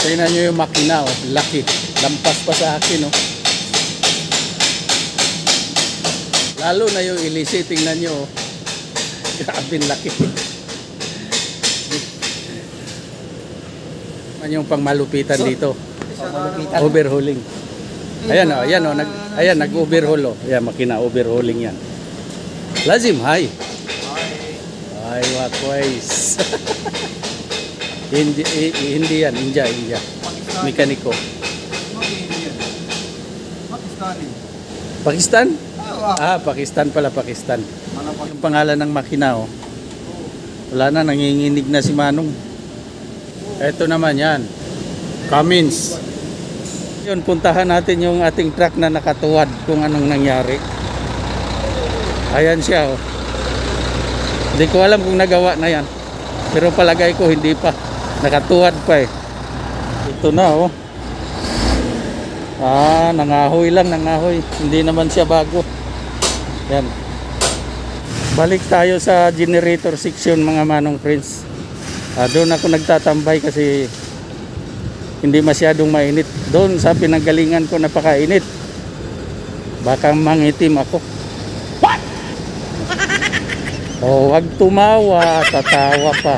Tingnan nyo yung makina, oh. Laki. Lampas pa sa akin, oh. Lalo na yung ilisi, tingnan nyo, oh. Grabe laki. Ano yung pangmalupitan dito? Overhauling. Ayan, oh. Ayan, oh. Ayan, nag-overhaul, oh. Ayan, makina, overhauling yan. Lazim, hi. Ay, wakwais. Hindi yan, India. Mekaniko. Pakistan? Ah, Pakistan pala, Pakistan. Yung pangalan ng makina, oh. Wala na, nanginginig na si Manong. Ito naman yan. Cummins. Yun, puntahan natin yung ating truck na nakatuwad kung anong nangyari. Ayan siya, oh. Hindi ko alam kung nagawa na yan. Pero palagay ko hindi pa. Nakatuwad pa eh. Ito na, oh. Ah, nangahoy lang, nangahoy. Hindi naman siya bago. Yan. Balik tayo sa generator section, mga Manong Prince. Doon ako nagtatambay kasi hindi masyadong mainit. Doon sa pinanggalingan ko napakainit. Baka mangitim ako. What? Oh, wag tumawa, tatawa pa.